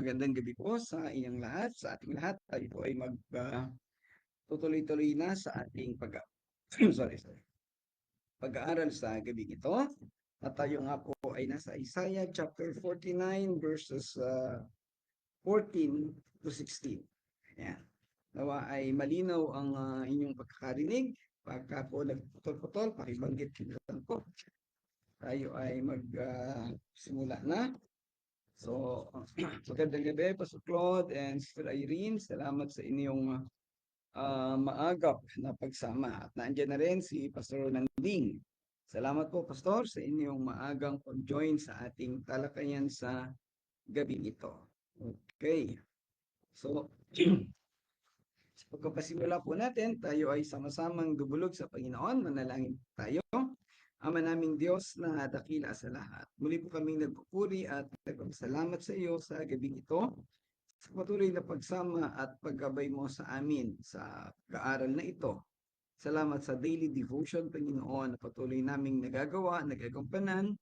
magandang gabi po sa inyong lahat, sa ating lahat. Tayo po ay tutuloy-tuloy na sa ating sorry, pag-aaral sa gabi ito. At tayo nga po ay nasa Isaiah chapter 49 verses 14 to 16. Ayan. Nawa ay malinaw ang inyong pagkakarinig. Pagka po nagputol-putol, pakibanggit lang po. Tayo ay magsimula na. So, magandang gabi, Pastor Claude and Sister Irene. Salamat sa inyong maagap na pagsama. At nandiyan na rin si Pastor Nanding. Salamat po, Pastor, sa inyong maagang pag-join sa ating talakayan sa gabi ito. Okay. So, sa pagkapasimula po natin, tayo ay sama-samang dubulog sa Panginoon. Manalangin tayo. Ama naming Diyos na dakila sa lahat. Muli po kaming nagpupuri at nagpapasalamat sa iyo sa gabing ito sa patuloy na pagsama at paggabay mo sa amin sa pag-aaral na ito. Salamat sa daily devotion, Panginoon, na patuloy naming nagagawa, nagagampanan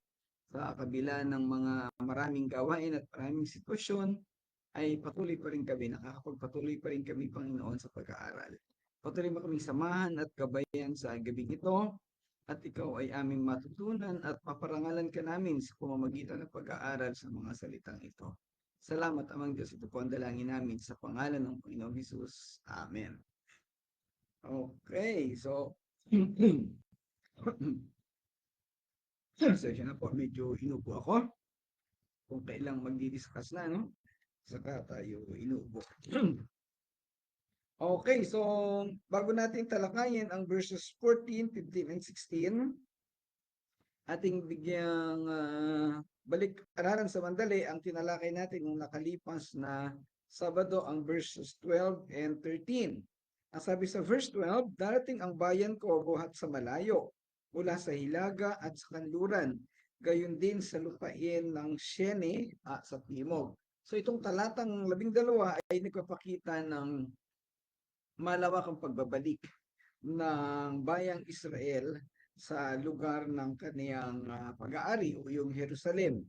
sa kabila ng mga maraming gawain at maraming sitwasyon, ay patuloy pa rin kami, nakakapagpatuloy pa rin kami, Panginoon, sa pag-aaral. Patuloy mo kaming samahan at gabayan sa gabing ito, at ikaw ay aming matutunan at paparangalan ka namin sa pamamagitan ng pag-aaral sa mga salitang ito. Salamat, Amang Diyos. Ito po ang dalangin namin sa pangalan ng Panginoong Hesus. Amen. Okay, so, session na po, medyo inubo ako. Kung kailang magdi-discuss na, no? Saka tayo inubo. Okay, so, bago natin talakayin ang verses 14, 15, and 16, ating bigyang balik-aralan sa mandali ang tinalakay natin nung nakalipas na Sabado ang verses 12 and 13. Ang sabi sa verse 12, darating ang bayan ko buhat sa malayo, mula sa hilaga at sa kanluran, gayon din sa lupain ng Shene sa timog. So itong talatang 12 ay nagpapakita ng malawakang pagbabalik ng bayang Israel sa lugar ng kaniyang pag-aari o yung Jerusalem.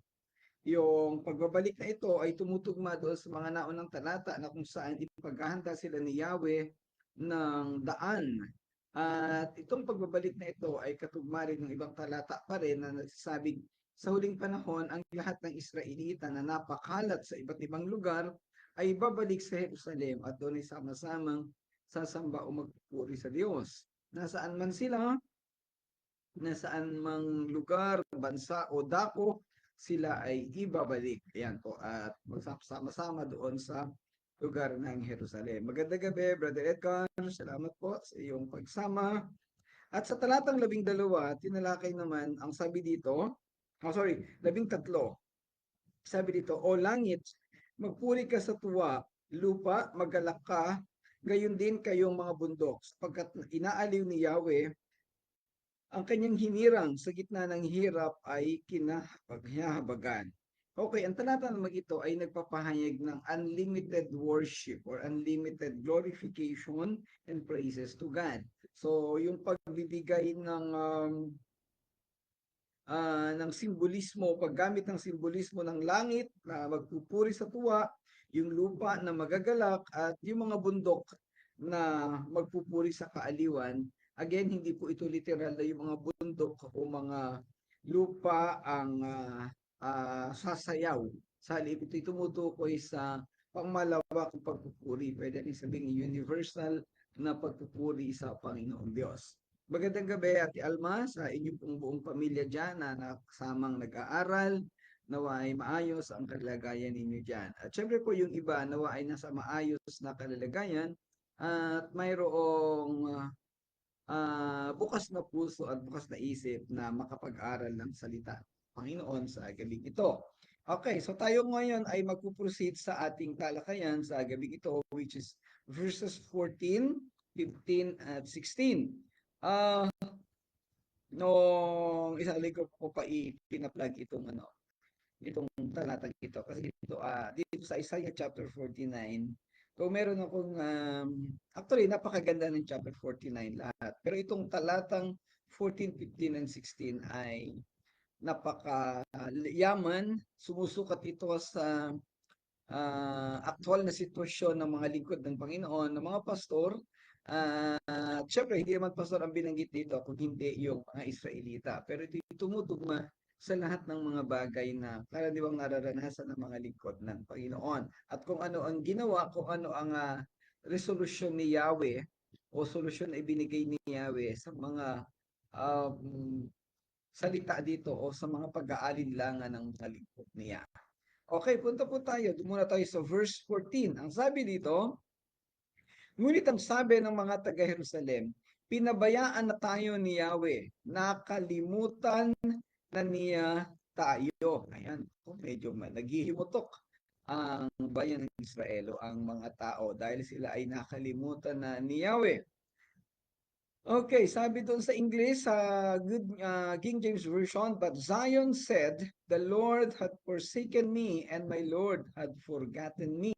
Yung pagbabalik na ito ay tumutugma doon sa mga naunang talata na kung saan ipaghahanda sila ni Yahweh ng daan. At itong pagbabalik na ito ay katugma rin ng ibang talata pa rin na nagsasabing sa huling panahon ang lahat ng Israelita na napakalat sa iba't ibang lugar ay babalik sa Jerusalem at doon ay sama-samang sasamba o magpupuri sa Diyos. Nasaan man sila, nasaan mang lugar, bansa o dako, sila ay ibabalik. Ayan po. At magsama-sama doon sa lugar ng Jerusalem. Magandang gabi, Brother Edgar. Salamat po sa iyong pagsama. At sa talatang 12, tinalakay naman ang sabi dito, 13. Sabi dito, O langit, magpuri ka sa tuwa, lupa, magalak ka, gayon din kayong mga bundok, sapagkat inaaliw ni Yahweh ang kanyang hinirang sa gitna ng hirap ay kinahaghahabagan. Okay, ang talata naman ito ay nagpapahayag ng unlimited worship or unlimited glorification and praises to God. So, yung pagbibigay ng simbolismo, paggamit ng simbolismo ng langit na magpupuri sa tuwa, yung lupa na magagalak at yung mga bundok na magpupuri sa kaaliwan. Again, hindi po ito literal na yung mga bundok o mga lupa ang sasayaw. Sa halip ito tumutukoy sa pangmalawak ng pagpupuri. Pwede rin sabihin universal na pagpupuri sa Panginoong Diyos. Magandang gabi, Ate Alma, sa inyong pong buong pamilya dyan na nakasamang nag-aaral. Nawa ay maayos ang kalagayan ninyo dyan. At syempre po yung iba, nawa ay nasa maayos na kalagayan at mayroong bukas na puso at bukas na isip na makapag-aral ng salita Panginoon sa gabing ito. Okay, so tayo ngayon ay magpuproceed sa ating talakayan sa gabing ito, which is verses 14, 15, at 16. Nung isang linggo ko pa ipinaplag itong talatang ito kasi dito sa Isaiah chapter 49. Kung meron akong actually napakaganda ng chapter 49 lahat. Pero itong talatang 14, 15 and 16 ay napakayaman, sumusukat ito sa aktual na sitwasyon ng mga lingkod ng Panginoon, ng mga pastor. At syempre, hindi naman pastor ang binanggit dito, kung hindi yung mga Israelita. Pero ito tumutugma sa lahat ng mga bagay na karaniwang nararanasan ng mga lingkod ng Panginoon. At kung ano ang ginawa, kung ano ang resolusyon ni Yahweh o solusyon na ibinigay ni Yahweh sa mga um, salita dito o sa mga pag-aalinlangan ng mga lingkod niya. Okay, punta po tayo. Doon muna tayo sa verse 14. Ang sabi dito, ngunit ang sabi ng mga taga-Jerusalem, pinabayaan na tayo ni Yahweh, nakalimutan na niya tayo. Ayan, medyo naghihimutok ang bayan ng Israel o ang mga tao dahil sila ay nakalimutan na ni Yahweh. Okay, sabi doon sa English, sa King James Version, but Zion said, the Lord had forsaken me and my Lord had forgotten me.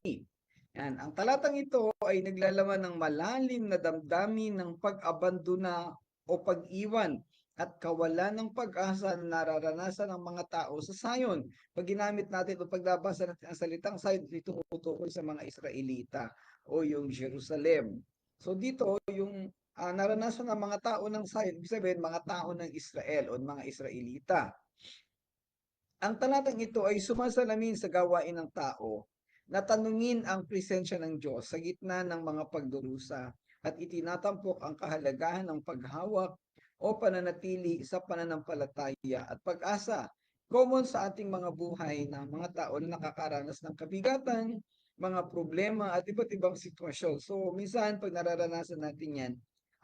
Yan, ang talatang ito ay naglalaman ng malalim na damdamin ng pag-abandona o pag-iwan at kawalan ng pag-asa na nararanasan ng mga tao sa Zion. Pag ginamit natin o pagbabasa natin ang salitang Zion, ito tumutukoy sa mga Israelita o yung Jerusalem. So dito, yung naranasan ng mga tao ng Zion, ibig sabihin mga tao ng Israel o mga Israelita. Ang talatang ito ay sumasalamin sa gawain ng tao na tanungin ang presensya ng Diyos sa gitna ng mga pagdurusa at itinatampok ang kahalagahan ng paghawak o pananatili sa pananampalataya at pag-asa. Common sa ating mga buhay ng mga tao na nakakaranas ng kabigatan, mga problema at iba't ibang sitwasyon. So, minsan pag nararanasan natin yan,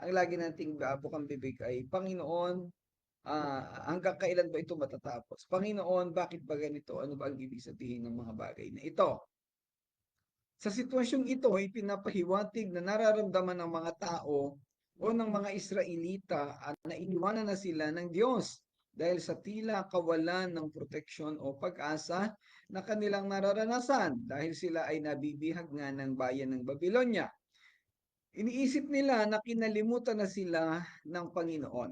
ang lagi nating bukang bibig ay, Panginoon, hanggang kailan ba ito matatapos? Panginoon, bakit ba ganito? Ano ba ang ibig sabihin ng mga bagay na ito? Sa sitwasyong ito ay pinapahiwatig na nararamdaman ng mga tao o ng mga Israelita na iniwanan na sila ng Diyos dahil sa tila kawalan ng proteksyon o pag-asa na kanilang nararanasan dahil sila ay nabibihag nga ng bayan ng Babylonia. Iniisip nila na kinalimutan na sila ng Panginoon.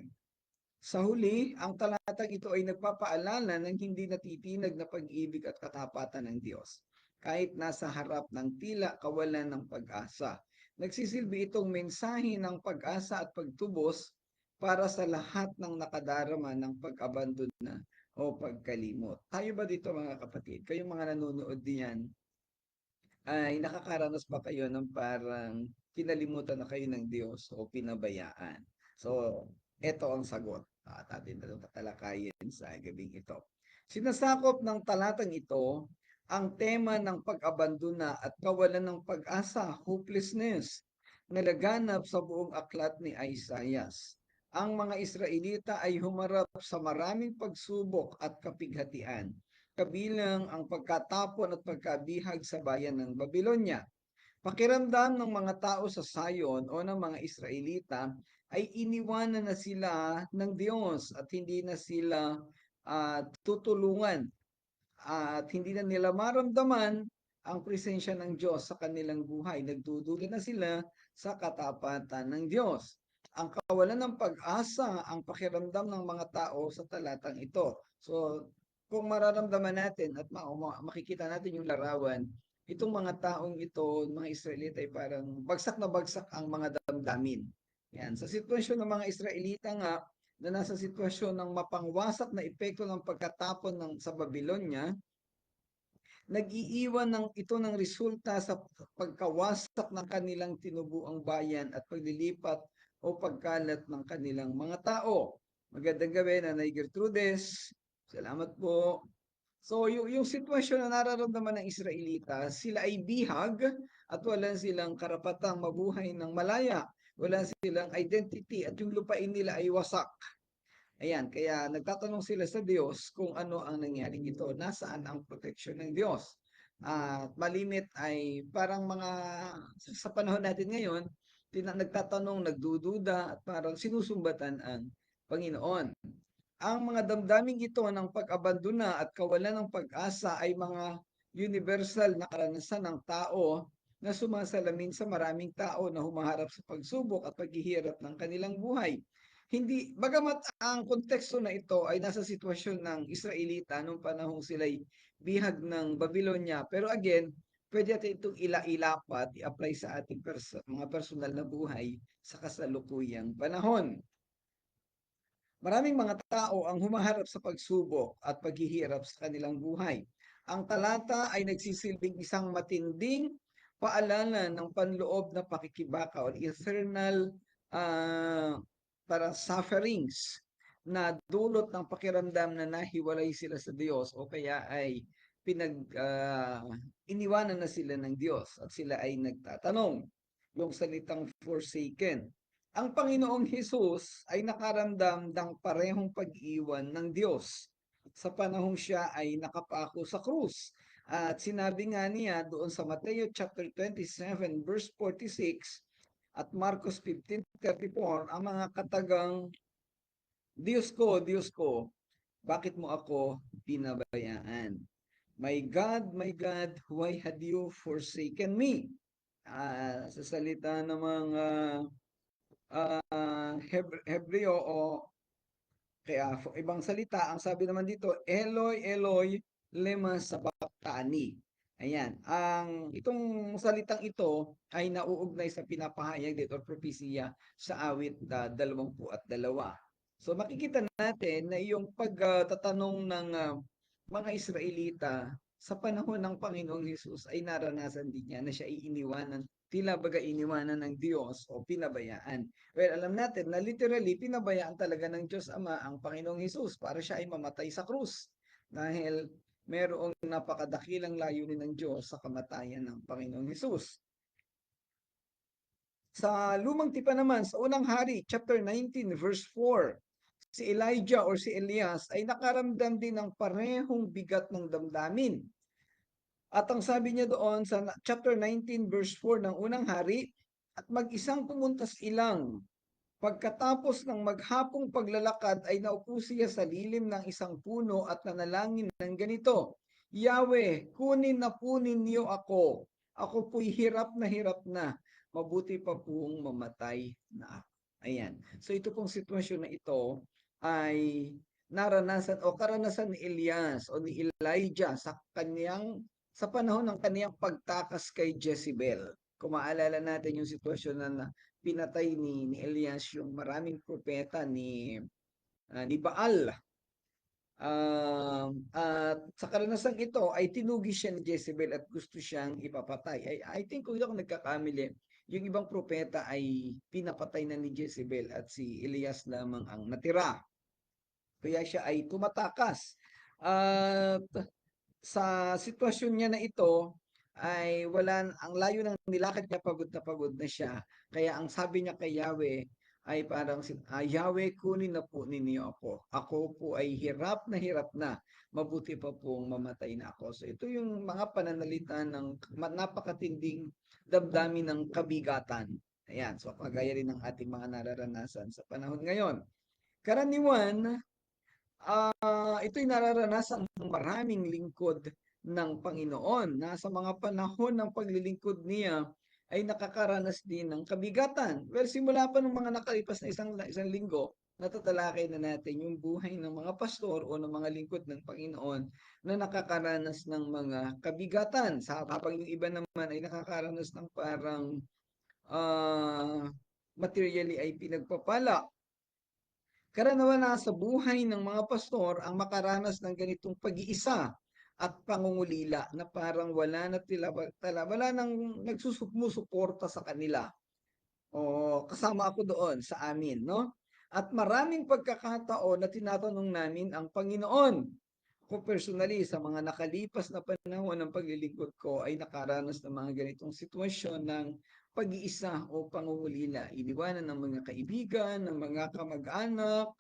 Sa huli, ang talatang ito ay nagpapaalala ng hindi natitinag na pag-ibig at katapatan ng Diyos, kahit nasa harap ng tila kawalan ng pag-asa. Nagsisilbi itong mensahe ng pag-asa at pagtubos para sa lahat ng nakadarama ng pag-abandona o pagkalimot. Tayo ba dito mga kapatid? Kayong mga nanonood diyan, ay nakakaranas ba kayo ng parang kinalimutan na kayo ng Diyos o pinabayaan? So, ito ang sagot at atin na tatalakayin sa gabing ito. Sinasakop ng talatang ito ang tema ng pag-abandona at kawalan ng pag-asa, hopelessness, na laganap sa buong aklat ni Isaiah. Ang mga Israelita ay humarap sa maraming pagsubok at kapighatian, kabilang ang pagkatapon at pagkabihag sa bayan ng Babylonia. Pakiramdam ng mga tao sa Sayon o ng mga Israelita ay iniwanan na sila ng Diyos at hindi na sila tutulungan at hindi na nila maramdaman ang presensya ng Diyos sa kanilang buhay. Nagdududa na sila sa katapatan ng Diyos. Ang kawalan ng pag-asa, ang pakiramdam ng mga tao sa talatang ito. So, kung mararamdaman natin at makikita natin yung larawan, itong mga taong ito, mga Israelita ay parang bagsak na bagsak ang mga damdamin. Yan. Sa sitwasyon ng mga Israelita nga, na nasa sitwasyon ng mapangwasak na epekto ng pagkatapon sa Babylonia, nag-iiwan ito ng resulta sa pagkawasak ng kanilang tinubuang bayan at paglilipat o pagkalat ng kanilang mga tao. Magandang gabi, Nanay Gertrudes. Salamat po. So, yung sitwasyon na nararamdaman ng Israelita, sila ay bihag at wala silang karapatang mabuhay ng malaya. Wala silang identity at yung lupain nila ay wasak. Ayan, kaya nagtatanong sila sa Diyos kung ano ang nangyari dito. Nasaan ang proteksyon ng Diyos? At malimit ay parang mga sa panahon natin ngayon, nagtatanong, nagdududa at parang sinusumbatan ang Panginoon. Ang mga damdaming ito ng pag-abandona at kawalan ng pag-asa ay mga universal na karanasan ng tao na sumasalamin sa maraming tao na humaharap sa pagsubok at paghihirap ng kanilang buhay. hindi, bagamat ang konteksto na ito ay nasa sitwasyon ng Israelita nung panahong sila'y bihag ng Babylonia. Pero again, pwede natin itong ila-ilapat, i-apply sa ating mga personal na buhay sa kasalukuyang panahon. Maraming mga tao ang humaharap sa pagsubok at paghihirap sa kanilang buhay. Ang talata ay nagsisilbing isang matinding paalala ng panloob na pakikibaka o eternal uh, para sufferings na dulot ng pakiramdam na nahiwalay sila sa Diyos o kaya ay iniwanan na sila ng Diyos at sila ay nagtatanong. Yung salitang forsaken. Ang Panginoong Hesus ay nakaramdam ng parehong pag-iwan ng Diyos sa panahong siya ay nakapako sa krus. At sinabi nga niya doon sa Mateo chapter 27 verse 46 at Marcos 15:34 ang mga katagang Diyos ko, bakit mo ako pinabayaan? My God, why had you forsaken me? Sa salita ng mga Hebreo o kaya ibang salita, ang sabi naman dito, Eloi, Eloi, lema sabachthani. Ayan, itong salitang ito ay nauugnay sa pinapahayag dito or propesya sa awit 22. So makikita natin na yung pagtatanong ng mga Israelita sa panahon ng Panginoong Hesus ay naranasan din niya na siya iiniwanan, tila baga iniwanan ng Diyos o pinabayaan. Well, alam natin na literally pinabayaan talaga ng Diyos Ama ang Panginoong Hesus para siya ay mamatay sa krus. Dahil merong napakadakilang layunin ng Diyos sa kamatayan ng Panginoong Hesus. Sa Lumang Tipan naman, sa Unang Hari, chapter 19, verse 4, si Elijah or si Elias ay nakaramdam din ng parehong bigat ng damdamin. At ang sabi niya doon sa chapter 19 verse 4 ng Unang Hari, at mag-isang pumuntas ilang. Pagkatapos ng maghapong paglalakad ay naupo siya sa lilim ng isang puno at nanalangin ng ganito, Yahweh, kunin na po ninyo ako. Ako po'y hirap na. Mabuti pa pong mamatay na ako. Ayan. So ito pong sitwasyon na ito ay naranasan o karanasan ni Elias o ni Elijah sa panahon ng kaniyang pagtakas kay Jezebel. Kung maalala natin yung sitwasyon na pinatay ni Elias yung maraming propeta ni Baal. At sa karanasang ito ay tinugi siya ni Jezebel at gusto siyang ipapatay. I think kung ako nagkakamali, yung ibang propeta ay pinapatay na ni Jezebel at si Elias lamang ang natira. Kaya siya ay tumatakas. At sa sitwasyon niya na ito ay ang layo ng nilakad niya, pagod na siya. Kaya ang sabi niya kay Yahweh ay parang, Yahweh, kunin na po ninyo ako. Ako po ay hirap na. Mabuti pa pong mamatay na ako. So ito yung mga pananalita ng napakatinding damdamin ng kabigatan. Ayan, so kagaya rin ng ating mga nararanasan sa panahon ngayon. Karaniwan, ito'y nararanasan ng maraming lingkod ng Panginoon na sa mga panahon ng paglilingkod niya ay nakakaranas din ng kabigatan. Well, simula pa ng mga nakalipas na isang linggo, natatalakay na natin yung buhay ng mga pastor o ng mga lingkod ng Panginoon na nakakaranas ng mga kabigatan. Habang yung iba naman ay nakakaranas ng parang materially ay pinagpapala. Karanawan na sa buhay ng mga pastor ang makaranas ng ganitong pag-iisa at pangungulila na parang wala nang nagsusumusuporta sa kanila. O kasama ako doon sa amin, no? At maraming pagkakataon na tinatanong namin ang Panginoon. Ako personally, sa mga nakalipas na panahon ng paglilingkod ko ay nakaranas ng mga ganitong sitwasyon ng pag-iisa o pangungulila. Iniwanan ng mga kaibigan, ng mga kamag-anak,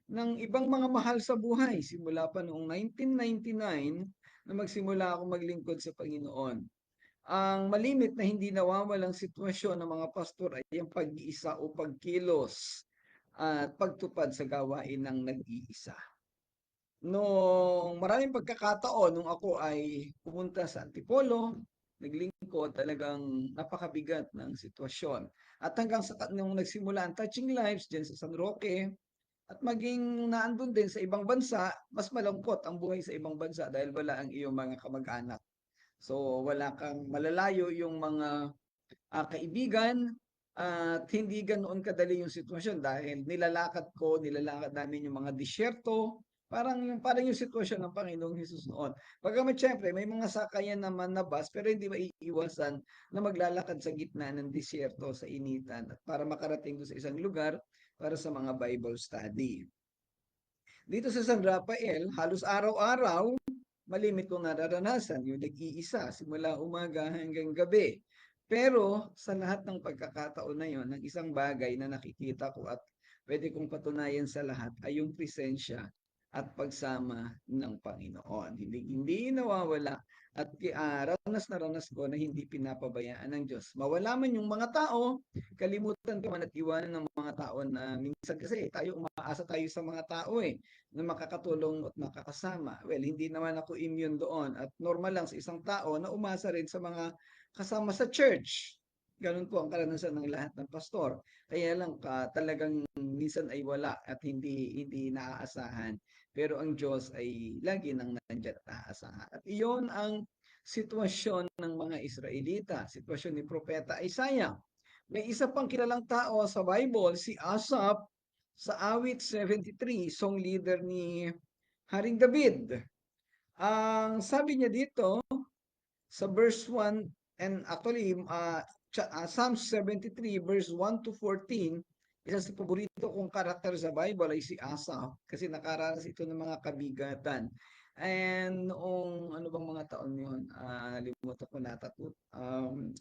ng ibang mga mahal sa buhay. Simula pa noong 1999 na magsimula ako maglingkod sa Panginoon. Ang malimit na hindi nawawalang sitwasyon ng mga pastor ay ang pag-iisa o pagkilos at pagtupad sa gawain ng nag-iisa. Noong maraming pagkakataon, nung ako ay pumunta sa Antipolo, naglingkod, talagang napakabigat ng sitwasyon. At hanggang sa nung nagsimula ang Touching Lives diyan sa San Roque, at maging naandun din sa ibang bansa, mas malungkot ang buhay sa ibang bansa dahil wala ang iyong mga kamag-anak. So wala kang malalayo yung mga kaibigan at hindi ganoon kadali yung sitwasyon dahil nilalakad namin yung mga disyerto, parang yung sitwasyon ng Panginoong Hesus noon. Bagamat siyempre may mga sakayan naman na bus pero hindi maiiwasan na maglalakad sa gitna ng disyerto sa initan at para makarating doon sa isang lugar para sa mga Bible study. Dito sa San Rafael, halos araw-araw malimit kong nararanasan yung nag-iisa simula umaga hanggang gabi. Pero sa lahat ng pagkakataon na yon, ng isang bagay na nakikita ko at pwede kong patunayan sa lahat ay yung presensya at pagsama ng Panginoon. Hindi nawawala at ranas na ranas ko na hindi pinapabayaan ng Diyos. Mawala man yung mga tao, kalimutan ko man at iwanan ng mga tao na minsan kasi umaasa tayo sa mga tao na makakatulong at makakasama. Well, hindi naman ako immune doon at normal lang sa isang tao na umasa rin sa mga kasama sa church. Ganun po ang karanasan ng lahat ng pastor. Kaya lang talagang minsan ay wala at hindi naaasahan. Pero ang Diyos ay lagi nang nandiyan at naaasahan. At iyon ang sitwasyon ng mga Israelita, sitwasyon ni Propeta Isaiah. May isa pang kilalang tao sa Bible, si Asaph, sa awit 73, song leader ni Haring David. Ang sabi niya dito sa verse 1 and actually Psalm 73 verse 1 to 14, isa sa paborito kong karakter sa Bible ay si Asaph kasi nakaranas ito ng mga kabigatan. And noong ano bang mga taon yun? Nalimutan ko na.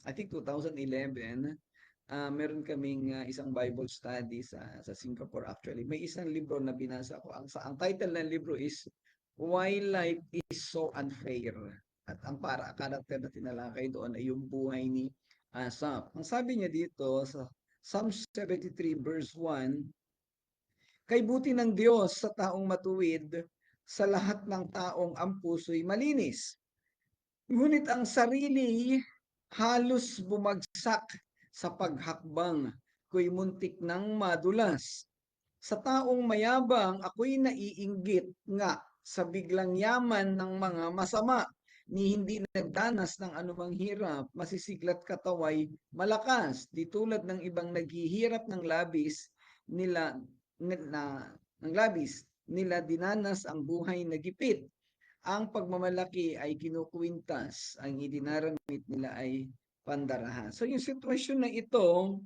I think 2011, meron kaming isang Bible study sa Singapore actually. May isang libro na binasa ko. Ang title ng libro is Why Life is So Unfair. At ang karakter na tinalakay doon ay yung buhay ni Asaph. Ang sabi niya dito sa Psalm 73 verse 1, kay buti ng Diyos sa taong matuwid, sa lahat ng taong ang puso'y malinis. Ngunit ang sarili halos bumagsak sa paghakbang, ko'y muntik nang madulas. Sa taong mayabang, ako'y naiinggit nga sa biglang yaman ng mga masama, ni hindi nagdanas ng anumang hirap, masisiglat kataway, malakas, di tulad ng ibang naghihirap ng labis nila ng labis, nila dinanas ang buhay na gipit. Ang pagmamalaki ay kinukwintas, ang idinaramit nila ay pandarahan. So yung sitwasyon na ito,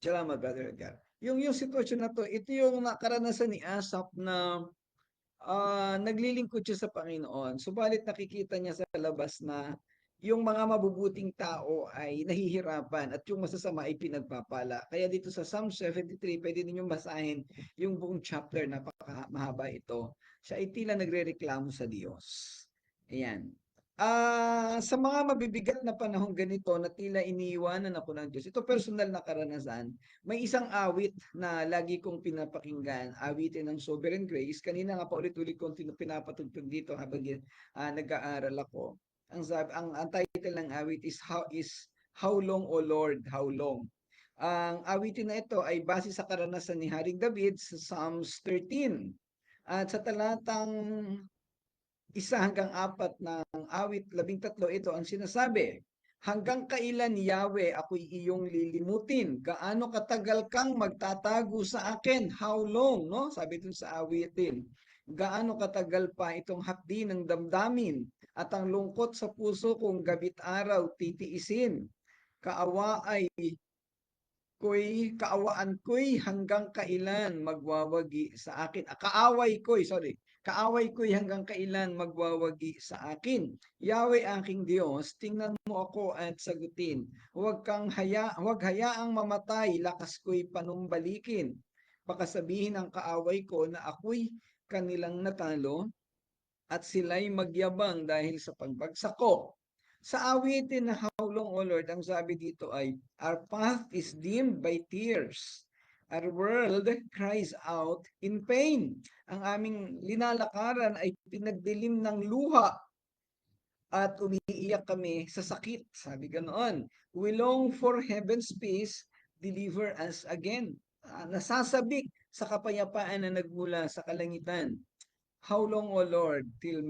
salamat Brother Edgar. Yung sitwasyon na to, ito yung nakaranasan ni Asaph na naglilingkod siya sa Panginoon. Subalit nakikita niya sa labas na yung mga mabubuting tao ay nahihirapan at yung masasama ay pinagpapala. Kaya dito sa Psalm 73, pwede ninyong basahin yung buong chapter, napaka-mahaba ito. Siya ay tila nagrereklamo sa Diyos. Ayan. Sa mga mabibigat na panahong ganito na tila iniiwanan ako ng Diyos, ito personal na karanasan, may isang awit na lagi kong pinapakinggan, awitin ng Sovereign Grace. Kanina nga paulit-ulit kong pinapatugtog dito habang nag-aaral ako. Ang title ng awit is How Long, O Lord, How Long? Ang awitin na ito ay base sa karanasan ni Haring David sa Psalms 13. At sa talatang 1 hanggang 4 ng awit 13, ito ang sinasabi. Hanggang kailan, Yahweh, ako'y iyong lilimutin? Gaano katagal kang magtatago sa akin? How long? No? Sabi dun sa awitin. Gaano katagal pa itong hapdi ng damdamin at ang lungkot sa puso kong gabit araw titiisin? Kaawaan ko'y hanggang kailan magwawagi sa akin. Kaaway ko'y hanggang kailan magwawagi sa akin. Yahweh aking Diyos, tingnan mo ako at sagutin. Huwag hayaang mamatay, lakas ko'y panumbalikin. Baka sabihin ng kaaway ko na ako'y kanilang natalo at sila'y magyabang dahil sa pagbagsak ko. Sa awitin na How Long, O Lord, ang sabi dito ay, our path is dimmed by tears. Our world cries out in pain. Ang aming linalakaran ay pinagdilim ng luha. at umiiyak kami sa sakit. Sabi ganoon. We long for heaven's peace, deliver us again. Nasasabik sa kapayapaan na nagmula sa kalangitan. How long, O Lord, till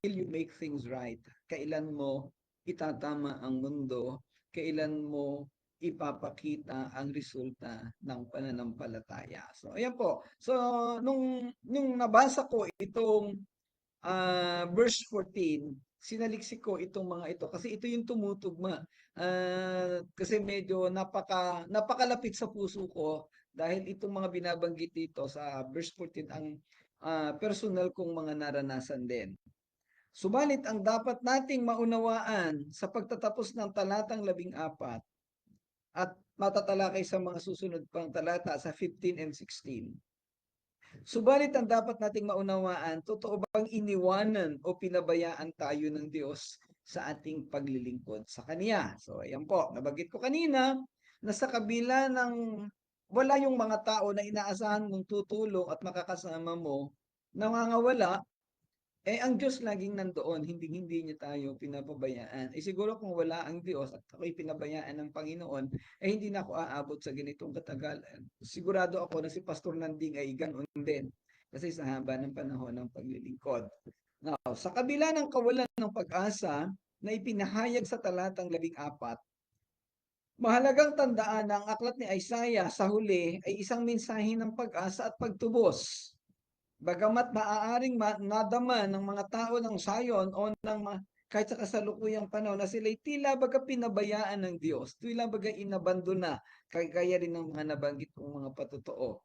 you make things right? Kailan mo itatama ang mundo? Kailan mo ipapakita ang resulta ng pananampalataya? So, ayan po. So, nung nabasa ko itong verse 14, sinaliksik ko itong mga ito kasi ito yung tumutugma. Kasi medyo napakalapit sa puso ko dahil itong mga binabanggit dito sa verse 14 ang personal kong mga naranasan din. Subalit ang dapat nating maunawaan sa pagtatapos ng talatang 14 at matatalakay sa mga susunod pang talata sa 15 and 16. Subalit ang dapat nating maunawaan, totoo bang iniwanan o pinabayaan tayo ng Diyos sa ating paglilingkod sa Kanya? So, ayan po, nabanggit ko kanina na sa kabila ng wala yung mga tao na inaasahan mong tutulong at makakasama mo, nangangawala, ang Diyos laging nandoon, hindi niya tayo pinapabayaan. Siguro kung wala ang Diyos at ako'y pinabayaan ng Panginoon, hindi na ako aabot sa ganitong katagalan. Sigurado ako na si Pastor Nanding ay ganoon din. Kasi sa haba ng panahon ng paglilingkod. Now, sa kabila ng kawalan ng pag-asa na ipinahayag sa talatang 14, mahalagang tandaan na ang aklat ni Isaiah sa huli ay isang mensahe ng pag-asa at pagtubos. Bagamat maaaring nadama ng mga tao ng Sayon o ng kahit sa kasalukuyang panahon na sila'y tila baga pinabayaan ng Diyos, tila baga inabandona, kaya rin ng mga nabanggit kong mga patotoo.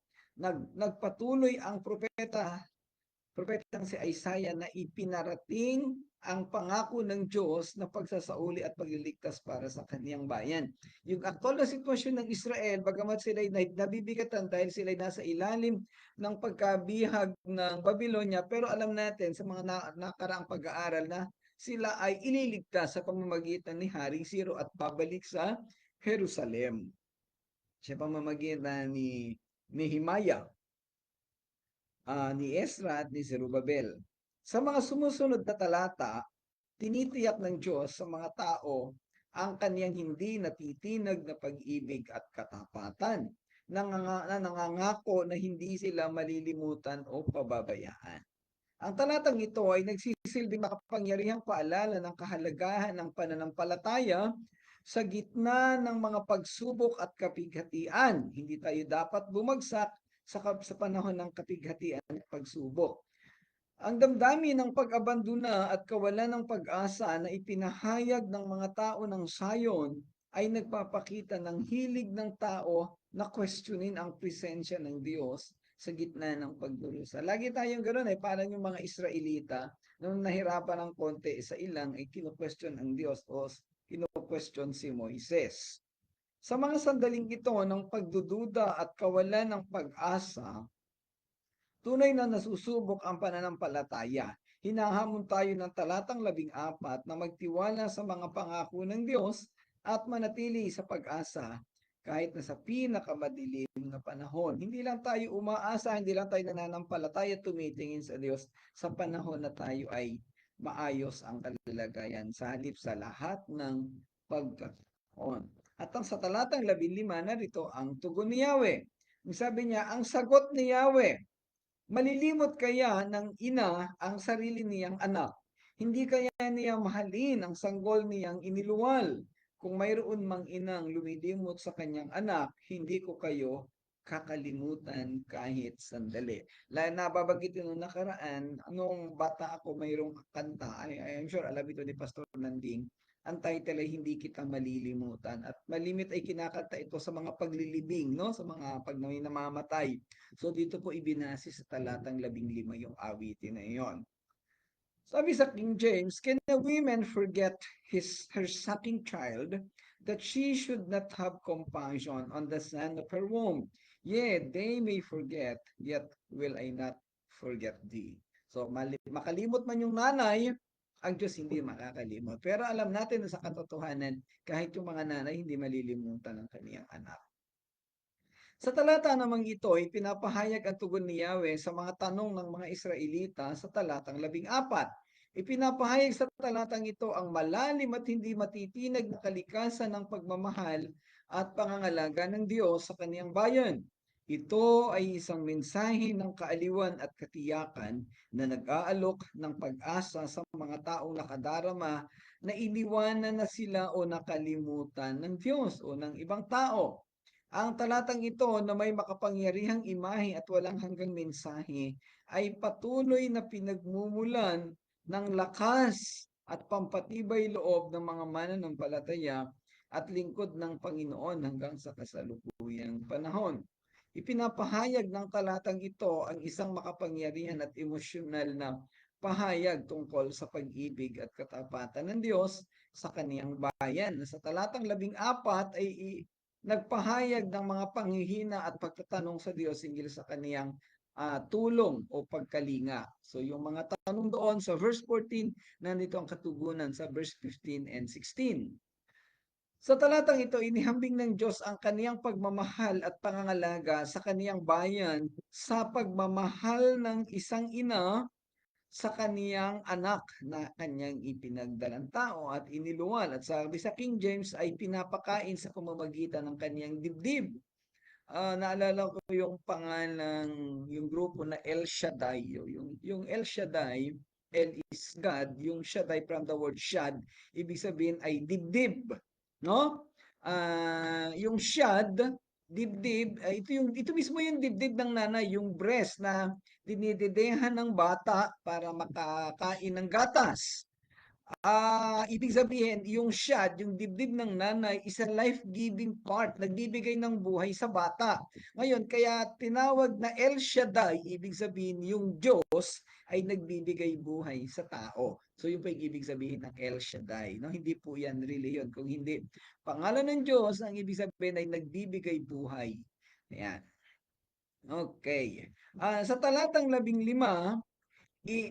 Nagpatuloy ang propetang si Isaiah na ipinarating ang pangako ng Diyos na pagsasauli at pagliligtas para sa kaniyang bayan. Yung aktual na sitwasyon ng Israel, bagamat sila'y nabibigatan dahil sila'y nasa ilalim ng pagkabihag ng Babylonia, pero alam natin sa mga nakaraang pag-aaral na sila ay ililigtas sa pamamagitan ni Haring Siro at babalik sa Jerusalem. Sa pamamagitan ni Nehemiah, ni Ezra at ni Zerubbabel. Sa mga sumusunod na talata, tinitiyak ng Diyos sa mga tao ang kaniyang hindi natitinag na pag-ibig at katapatan na nangangako na hindi sila malilimutan o pababayaan. Ang talatang ito ay nagsisilbing makapangyarihang paalala ng kahalagahan ng pananampalataya sa gitna ng mga pagsubok at kapighatian. Hindi tayo dapat bumagsak sa panahon ng kapighatian at pagsubok. Ang damdamin ng pag-abandona at kawalan ng pag-asa na ipinahayag ng mga tao ng Sayon ay nagpapakita ng hilig ng tao na questionin ang presensya ng Diyos sa gitna ng pagdurusa. Lagi tayong ganoon parang yung mga Israelita, nung nahirapan ng konti sa ilang, ay kino-question ang Diyos o kino-question si Moises. Sa mga sandaling ito ng pagdududa at kawalan ng pag-asa, tunay na nasusubok ang pananampalataya. Hinahamon tayo ng talatang 14 na magtiwala sa mga pangako ng Diyos at manatili sa pag-asa kahit na sa pinakamadilim na panahon. Hindi lang tayo umaasa, hindi lang tayo nananampalataya, tumitingin sa Diyos sa panahon na tayo ay maayos ang kalagayan sa halip sa lahat ng pagkakataon. At ang sa talatang 15, narito ang tugon ni Yahweh. Sabi niya, ang sagot ni Yahweh, malilimot kaya ng ina ang sarili niyang anak? Hindi kaya niya mahalin ang sanggol niyang iniluwal? Kung mayroon mang inang lumilimot sa kanyang anak, hindi ko kayo kakalimutan kahit sandali. Nababanggit nung nakaraan, nung bata ako mayroong kanta, I'm sure alam ito ni Pastor Nanding, ang title ay Hindi Kita Malilimutan. At malimit ay kinakanta ito sa mga paglilibing, no? Sa mga pag namamatay. So dito po ibinase sa talatang 15 yung awitin na iyon. Sabi sa King James, can a woman forget her sucking child, that she should not have compassion on the son of her womb? Yea, they may forget, yet will I not forget thee. So makalimot man yung nanay, ang Diyos hindi makakalimot. Pero alam natin na sa katotohanan, kahit yung mga nanay, hindi malilimutan ng kaniyang anak. Sa talata namang ito ay pinapahayag ang tugon ni Yahweh sa mga tanong ng mga Israelita sa talatang 14. Ipinapahayag sa talatang ito ang malalim at hindi matitinag na kalikasan ng pagmamahal at pangangalaga ng Diyos sa kaniyang bayan. Ito ay isang mensahe ng kaaliwan at katiyakan na nag-aalok ng pag-asa sa mga taong nakadarama na iniwanan na sila o nakalimutan ng Diyos o ng ibang tao. Ang talatang ito na may makapangyarihang imahe at walang hanggang mensahe ay patuloy na pinagmumulan ng lakas at pampatibay loob ng mga mananampalataya at lingkod ng Panginoon hanggang sa kasalukuyang panahon. Ipinapahayag ng talatang ito ang isang makapangyarihan at emosyonal na pahayag tungkol sa pag-ibig at katapatan ng Diyos sa kaniyang bayan. Sa talatang 14 ay nagpahayag ng mga panghihina at pagtatanong sa Diyos hinggil sa kaniyang tulong o pagkalinga. So yung mga tanong doon sa verse 14, nandito ang katugunan sa verse 15 and 16. Sa talatang ito, inihambing ng Diyos ang kaniyang pagmamahal at pangangalaga sa kaniyang bayan sa pagmamahal ng isang ina sa kaniyang anak na kanyang ipinagdalang tao at iniluwal. At sabi sa King James ay pinapakain sa pamamagitan ng kaniyang dibdib. Naalala ko yung pangalan, yung grupo na El Shaddai. Yung El Shaddai, El is God, yung Shaddai from the word Shad, ibig sabihin ay dibdib. No? Yung Shad, dibdib, ito mismo yung dibdib ng nanay, yung breast na dinidedehan ng bata para makakain ng gatas. Ibig sabihin, yung shad, yung dibdib ng nanay, is a life-giving part, nagbibigay ng buhay sa bata. Ngayon, kaya tinawag na El Shaddai, ibig sabihin, yung Diyos ay nagbibigay buhay sa tao. So, yun po yung ibig sabihin ng El Shaddai. No? Hindi po yan reliyon. Kung hindi, pangalan ng Diyos, ang ibig sabihin ay nagbibigay buhay. Ayan. Okay. Sa talatang 15,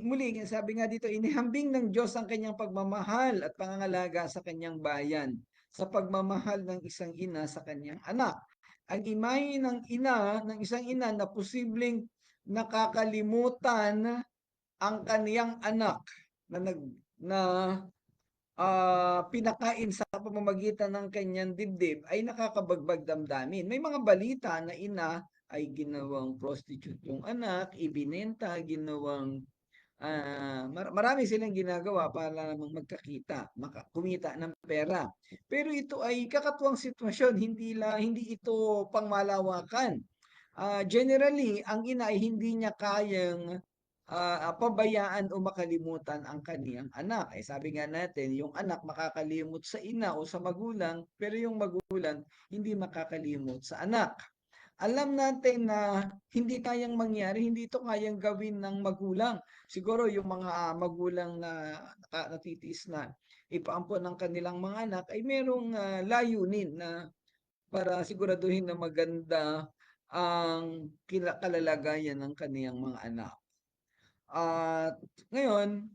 muli, sabi nga dito, inihambing ng Diyos ang kanyang pagmamahal at pangangalaga sa kanyang bayan sa pagmamahal ng isang ina sa kanyang anak. Ang imahe ng isang ina na posibleng nakakalimutan ang kaniyang anak na pinakain sa pamamagitan ng kanyang dibdib ay nakakabagbag damdamin. May mga balita na ina ay ginawang prostitute yung anak, ibinenta, ginawang marami silang ginagawa para lamang magkakita, kumita ng pera. Pero ito ay kakatuwang sitwasyon, hindi ito pangmalawakan. Generally, ang ina ay hindi niya kayang pabayaan o makalimutan ang kaniyang anak. Sabi nga natin, yung anak makakalimot sa ina o sa magulang, pero yung magulang hindi makakalimot sa anak. Alam natin na hindi kayang mangyari, hindi ito kayang gawin ng magulang. Siguro yung mga magulang na natitiis na ipaampon ng kanilang mga anak ay merong layunin na para siguraduhin na maganda ang kalalagayan ng kaniyang mga anak. At ngayon,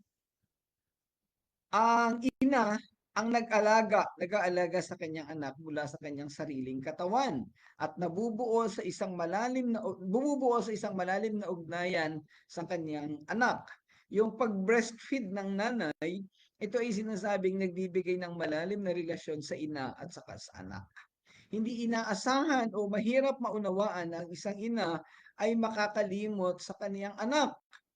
ang ina ang nag-aalaga sa kanyang anak mula sa kanyang sariling katawan at bumubuo sa isang malalim na ugnayan sa kanyang anak. Yung pag-breastfeed ng nanay, ito ay sinasabing nagbibigay ng malalim na relasyon sa ina at saka sa anak. Hindi inaasahan o mahirap maunawaan na ang isang ina ay makakalimot sa kaniyang anak.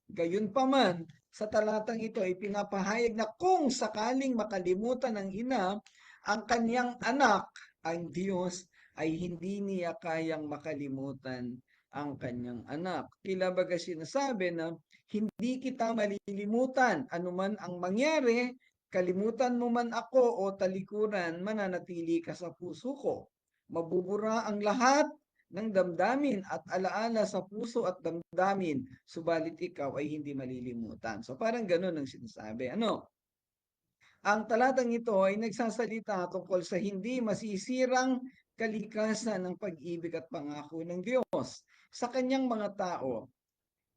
Gayunpaman, sa talatang ito ay pinapahayag na kung sakaling makalimutan ng ina ang kaniyang anak, ang Diyos ay hindi niya kayang makalimutan ang kanyang anak. Kila baga sinasabi na hindi kita malilimutan anuman ang mangyari, kalimutan mo man ako o talikuran, mananatili ka sa puso ko. Mabubura ang lahat ng damdamin at alaala sa puso at damdamin, subalit ikaw ay hindi malilimutan. So parang ganun ang sinasabi. Ang talatang ito ay nagsasalita tungkol sa hindi masisirang kalikasan ng pag-ibig at pangako ng Diyos sa kanyang mga tao.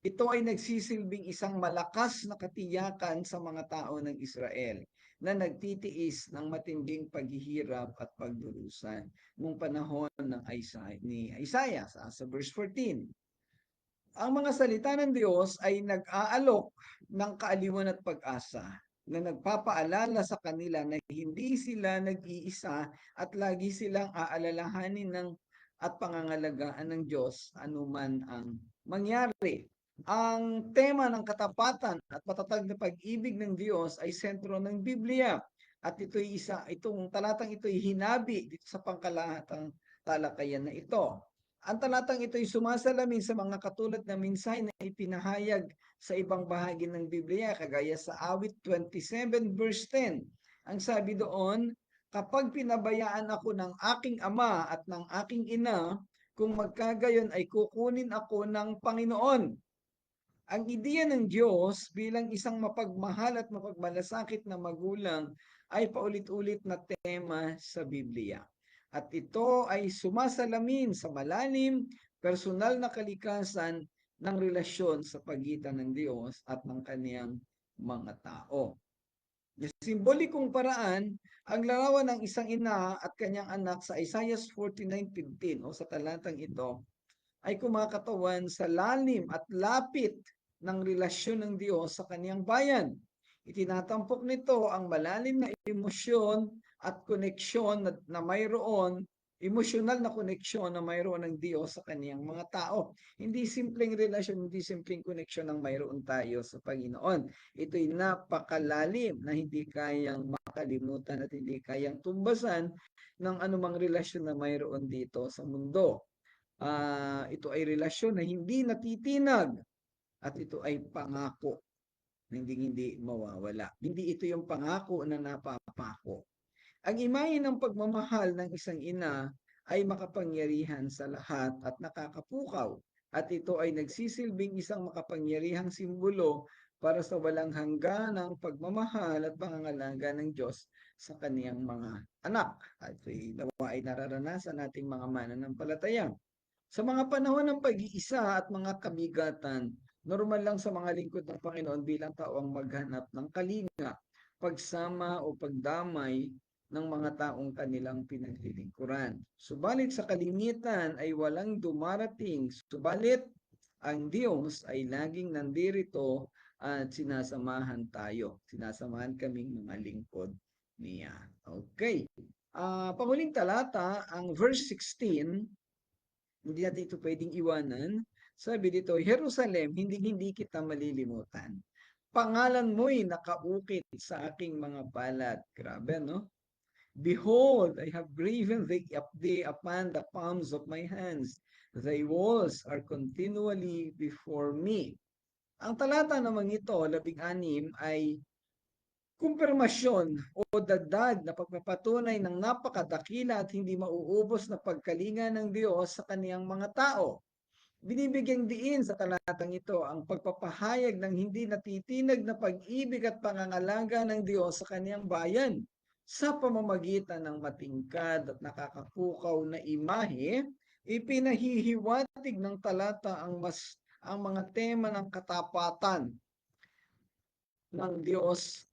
Ito ay nagsisilbing isang malakas na katiyakan sa mga tao ng Israel na nagtitiis ng matinding paghihirap at pagdurusa noong panahon ng ni Isaiah sa verse 14. Ang mga salita ng Diyos ay nag-aalok ng kaaliwan at pag-asa na nagpapaalala sa kanila na hindi sila nag-iisa at lagi silang aalalahanin at pangangalagaan ng Diyos anuman ang mangyari. Ang tema ng katapatan at matatag na pag-ibig ng Diyos ay sentro ng Biblia. At itong talatang ito'y hinabi dito sa pangkalahatang talakayan na ito. Ang talatang ito ay sumasalamin sa mga katulad na mensahe na ipinahayag sa ibang bahagi ng Biblia, kagaya sa awit 27 verse 10. Ang sabi doon, kapag pinabayaan ako ng aking ama at ng aking ina, kung magkagayon ay kukunin ako ng Panginoon. Ang ideya ng Diyos bilang isang mapagmahal at mapagmalasakit na magulang ay paulit-ulit na tema sa Biblia. At ito ay sumasalamin sa malalim, personal na kalikasan ng relasyon sa pagitan ng Diyos at ng kaniyang mga tao. Sa simbolikong paraan, ang larawan ng isang ina at kanyang anak sa Isaiah 49:15 o sa talatang ito ay kumakatawan sa lalim at lapit ng relasyon ng Diyos sa kaniyang bayan. Itinatampok nito ang malalim na emosyon at koneksyon na mayroon, emosyonal na koneksyon na mayroon ng Diyos sa kaniyang mga tao. Hindi simpleng relasyon, hindi simpleng koneksyon ang mayroon tayo sa Panginoon. Ito'y napakalalim na hindi kayang makalimutan at hindi kayang tumbasan ng anumang relasyon na mayroon dito sa mundo. Ito ay relasyon na hindi natitinag at ito ay pangako na hindi mawawala. Hindi ito yung pangako na napapako. Ang imahe ng pagmamahal ng isang ina ay makapangyarihan sa lahat at nakakapukaw. At ito ay nagsisilbing isang makapangyarihang simbolo para sa walang hangganang pagmamahal at pangangalaga ng Diyos sa kaniyang mga anak. At ito'y nawa ay nararanasan nating mga mananampalataya. Sa mga panahon ng pag-iisa at mga kabigatan, normal lang sa mga lingkod ng Panginoon bilang tao ang maghanap ng kalinga, pagsama o pagdamay ng mga taong kanilang pinaglilingkuran. Subalit sa kalimitan ay walang dumarating, subalit ang Diyos ay laging nandirito at sinasamahan tayo. Sinasamahan kaming mga lingkod niya. Okay. Panghuling talata, ang verse 16, hindi natin ito pwedeng iwanan. Sabi dito, Jerusalem, hindi kita malilimutan. Pangalan mo'y nakaukit sa aking mga palad. Grabe, no? Behold, I have graven thee upon the palms of my hands. Thy walls are continually before me. Ang talata naman ito, 16, ay kumpirmasyon o dagdag na pagpapatunay ng napakadakila at hindi mauubos na pagkalinga ng Diyos sa kaniyang mga tao. Binibigyang diin sa talatang ito ang pagpapahayag ng hindi natitinag na pag-ibig at pangangalaga ng Diyos sa kaniyang bayan. Sa pamamagitan ng matingkad at nakakapukaw na imahe, ipinahihiwatig ng talata ang mga tema ng katapatan ng Diyos,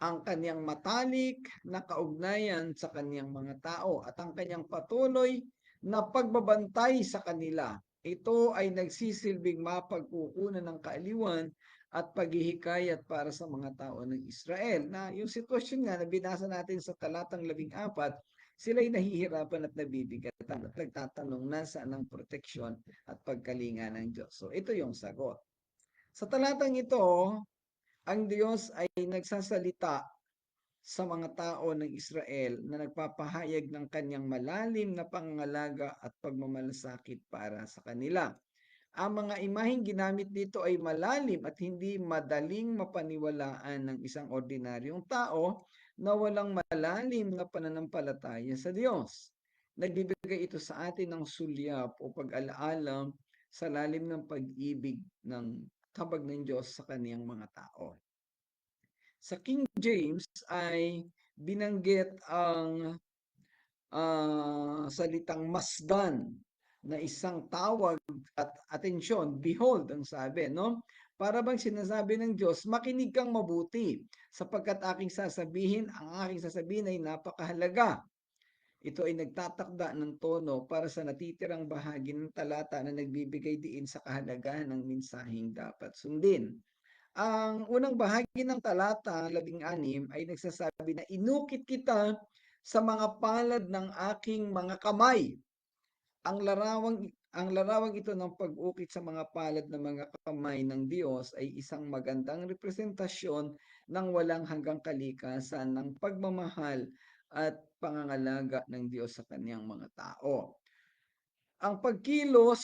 ang kaniyang matalik na kaugnayan sa kaniyang mga tao at ang kaniyang patuloy na pagbabantay sa kanila. Ito ay nagsisilbing mapagkukunan ng kaaliwan at paghihikayat para sa mga tao ng Israel. Na yung sitwasyon nga na binasa natin sa talatang 14, sila'y nahihirapan at nabibigatan at nagtatanong nasaan ang proteksyon at pagkalinga ng Diyos. So ito yung sagot. Sa talatang ito, ang Diyos ay nagsasalita sa mga tao ng Israel na nagpapahayag ng kanyang malalim na pangangalaga at pagmamalasakit para sa kanila. Ang mga imaheng ginamit dito ay malalim at hindi madaling mapaniwalaan ng isang ordinaryong tao na walang malalim na pananampalataya sa Diyos. Nagbibigay ito sa atin ng sulyap o pag-alaala sa lalim ng pag-ibig ng habag ng Diyos sa kaniyang mga tao. Sa King James ay binanggit ang salitang masdan na isang tawag at atensyon. Behold, ang sabi, no? Para bang sinasabi ng Diyos, makinig kang mabuti sapagkat ang aking sasabihin ay napakahalaga. Ito ay nagtatakda ng tono para sa natitirang bahagi ng talata na nagbibigay diin sa kahalagahan ng mensaheng dapat sundin. Ang unang bahagi ng talata 16 ay nagsasabi na inukit kita sa mga palad ng aking mga kamay. Ang larawang ito ng pag-ukit sa mga palad ng mga kamay ng Diyos ay isang magandang representasyon ng walang hanggang kalikasan ng pagmamahal at pangangalaga ng Diyos sa kaniyang mga tao. Ang pagkilos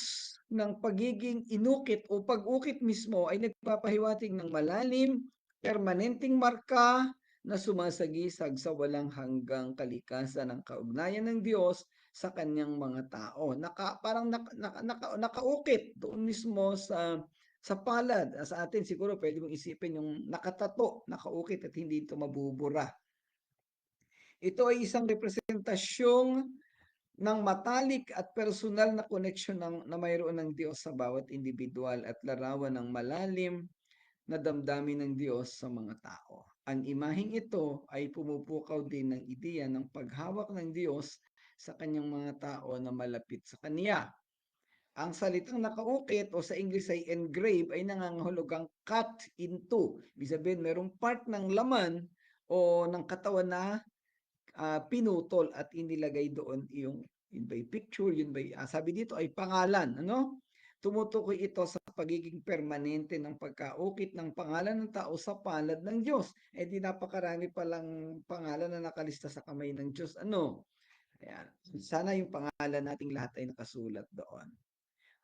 ng pagiging inukit o pag-ukit mismo ay nagpapahiwatig ng malalim, permanenteng marka na sumasagisag sa walang hanggang kalikasan ng kaugnayan ng Diyos sa kanyang mga tao. Parang nakaukit doon mismo sa palad. Sa atin siguro pwede mong isipin yung nakatato, nakaukit at hindi ito mabubura. Ito ay isang representasyong ng matalik at personal na koneksyon na mayroon ng Diyos sa bawat individual at larawan ng malalim na damdamin ng Diyos sa mga tao. Ang imaheng ito ay pumupukaw din ng ideya ng paghawak ng Diyos sa kanyang mga tao na malapit sa Kanya. Ang salitang nakaukit o sa English ay engrave ay nangangahulugang cut into. Ibig sabihin, merong part ng laman o ng katawan na pinutol at inilagay doon yung yun ba'y picture, yun ba'y sabi dito ay pangalan, ano? Tumutukoy ito sa pagiging permanente ng pagkaukit ng pangalan ng tao sa palad ng Diyos. Eh di napakarami palang pangalan na nakalista sa kamay ng Diyos. Ano? Ayan. Sana yung pangalan nating lahat ay nakasulat doon.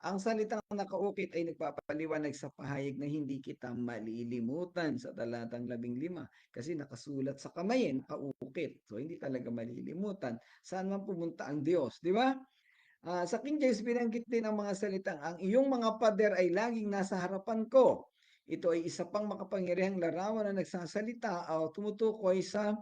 Ang salitang nakaukit ay nagpapaliwanag sa pahayag na hindi kita malilimutan sa talatang 15 kasi nakasulat sa kamay, nakaukit. So hindi talaga malilimutan. Saan man pumunta ang Diyos, di ba? Sa King James, binanggit din ang mga salitang, ang iyong mga pader ay laging nasa harapan ko. Ito ay isa pang makapangyarihang larawan na nagsasalita o tumutukoy sa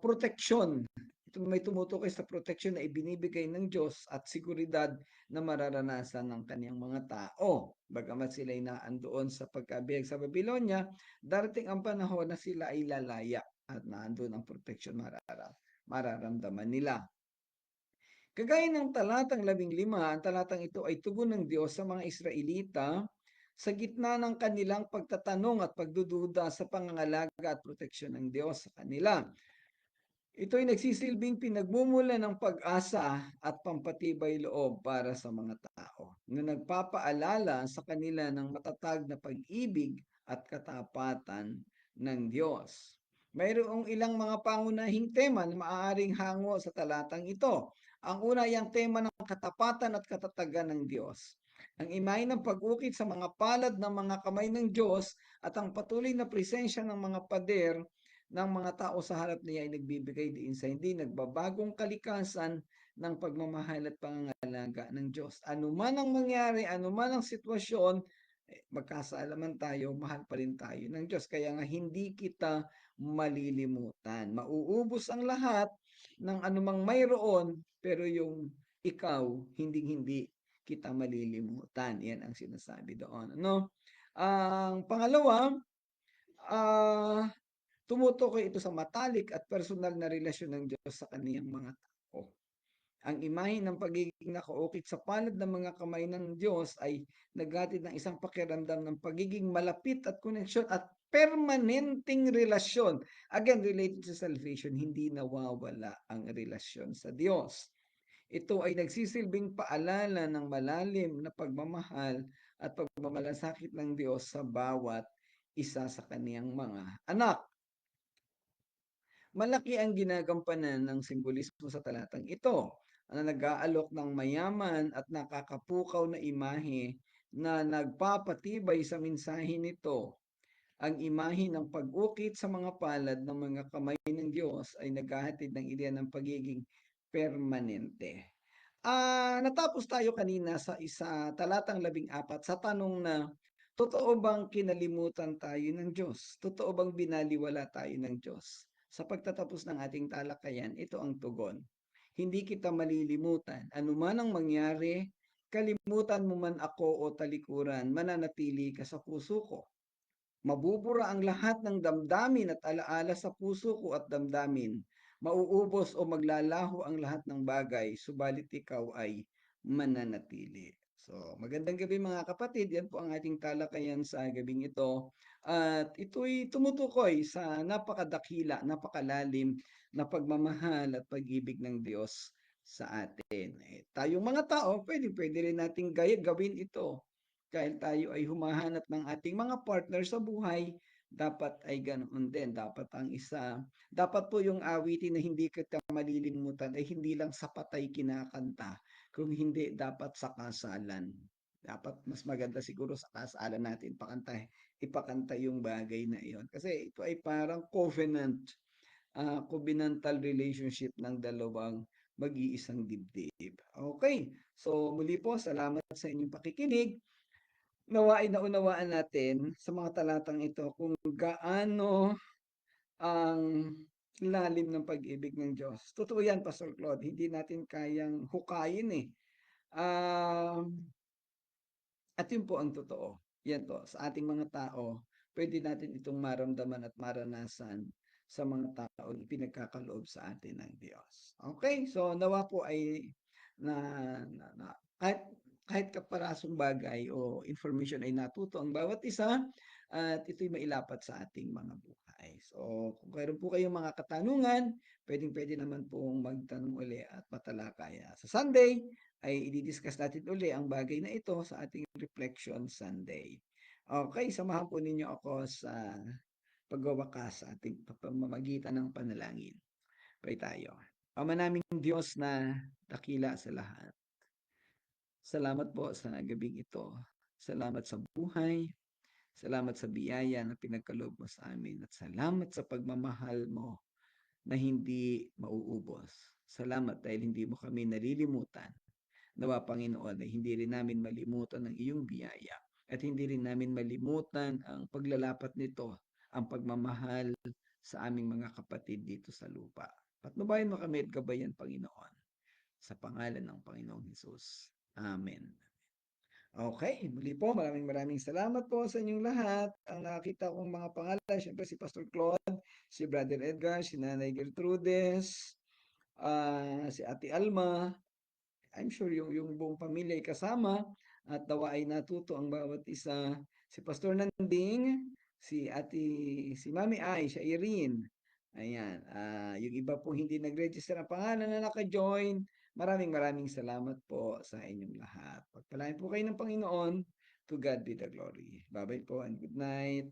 proteksyon. Ito may tumutukoy sa proteksyon na ibinibigay ng Diyos at seguridad na mararanasan ng kaniyang mga tao. Bagamat sila ay naandoon sa pagkabihag sa Babylonia, darating ang panahon na sila ay lalaya at naandoon ang proteksyon mararamdaman nila. Kagaya ng talatang 15, ang talatang ito ay tugon ng Diyos sa mga Israelita sa gitna ng kanilang pagtatanong at pagdududa sa pangangalaga at proteksyon ng Diyos sa kanila. Ito ay nagsisilbing pinagmumula ng pag-asa at pampatibay loob para sa mga tao na nagpapaalala sa kanila ng matatag na pag-ibig at katapatan ng Diyos. Mayroong ilang mga pangunahing tema na maaaring hango sa talatang ito. Ang una ay ang tema ng katapatan at katatagan ng Diyos. Ang imahe ng pag-ukit sa mga palad ng mga kamay ng Diyos at ang patuloy na presensya ng mga pader ng mga tao sa harap niya ay nagbibigay din sa hindi nagbabagong kalikasan ng pagmamahal at pangangalaga ng Diyos. Ano man ang mangyari, ano man ang sitwasyon, magkasaalaman tayo, mahal pa rin tayo ng Diyos. Kaya nga hindi kita malilimutan. Mauubos ang lahat ng anumang mayroon, pero yung ikaw, hindi kita malilimutan. Yan ang sinasabi doon. Ano? Ang pangalawa, tumutukoy ito sa matalik at personal na relasyon ng Diyos sa kaniyang mga tao. Ang imahe ng pagiging nakaukit sa palad ng mga kamay ng Diyos ay naghatid ng isang pakiramdam ng pagiging malapit at koneksyon at permanenteng relasyon. Again, related sa salvation, hindi nawawala ang relasyon sa Diyos. Ito ay nagsisilbing paalala ng malalim na pagmamahal at pagmamalasakit ng Diyos sa bawat isa sa kaniyang mga anak. Malaki ang ginagampanan ng simbolismo sa talatang ito na nag-aalok ng mayaman at nakakapukaw na imahe na nagpapatibay sa mensahe nito. Ang imahe ng pag-ukit sa mga palad ng mga kamay ng Diyos ay naghahatid ng ideya ng pagiging permanente. Natapos tayo kanina sa talatang 14 sa tanong na, totoo bang kinalimutan tayo ng Diyos? Totoo bang binaliwala tayo ng Diyos? Sa pagtatapos ng ating talakayan, ito ang tugon. Hindi kita malilimutan. Anuman ang mangyari, kalimutan mo man ako o talikuran, mananatili ka sa puso ko. Mabubura ang lahat ng damdamin at alaala sa puso ko at damdamin. mauubos o maglalaho ang lahat ng bagay, subalit ikaw ay mananatili. So, magandang gabi mga kapatid. Yan po ang ating talakayan sa gabing ito. At ito'y tumutukoy sa napakadakila, napakalalim na pagmamahal at pag-ibig ng Diyos sa atin. Tayong mga tao, pwede rin nating gawin ito. Dahil tayo ay humahanap ng ating mga partner sa buhay, dapat ay ganoon din. Dapat po yung awitin na hindi kita malilimutan ay hindi lang sa patay kinakanta, kung hindi dapat sa kasalan. Dapat mas maganda siguro sa kasalan natin ipakanta yung bagay na iyon. Kasi ito ay parang covenantal relationship ng dalawang mag-iisang dibdib. Okay, so muli po, salamat sa inyong pakikinig. Nawa ay naunawaan natin sa mga talatang ito kung gaano ang lalim ng pag-ibig ng Diyos. Totoo yan, Pastor Claude, hindi natin kayang hukayin eh. At yun po ang totoo. Yan po, sa ating mga tao, pwede natin itong maramdaman at maranasan sa mga tao na pinagkakaloob sa atin ng Diyos. Okay, so nawa po ay na, kahit kaparasong bagay o information ay natuto ang bawat isa at ito'y mailapat sa ating mga buhay. So, kung mayroon po kayong mga katanungan, pwedeng-pwede naman pong magtanong uli at matalakaya. Sa Sunday, ay i-discuss natin uli ang bagay na ito sa ating Reflection Sunday. Okay, samahan po ninyo ako sa pagwawakas sa ating pamamagitan ng panalangin. Pray tayo. Ama naming Diyos na dakila sa lahat. Salamat po sa gabing ito. Salamat sa buhay. Salamat sa biyaya na pinagkaloob mo sa amin. At salamat sa pagmamahal mo na hindi mauubos. Salamat dahil hindi mo kami nalilimutan. Nawa Panginoon ay hindi rin namin malimutan ang iyong biyaya at hindi rin namin malimutan ang paglalapat nito, ang pagmamahal sa aming mga kapatid dito sa lupa. Patnubayan mo kami at gabayan, Panginoon, sa pangalan ng Panginoong Hesus. Amen. Okay, muli po, maraming salamat po sa inyong lahat. Ang nakita kong mga pangalan, syempre si Pastor Claude, si Brother Edgar, si Nanay Gertrudes, si Ate Alma, I'm sure yung buong pamilya ay kasama at nawa ay natuto ang bawat isa. Si Pastor Nanding, si Mami Ay, si Irene. Ayan, yung iba po hindi nag-register ang pangalan na naka-join. Maraming salamat po sa inyong lahat. Pagpalain po kayo ng Panginoon. To God be the glory. Bye-bye po and good night.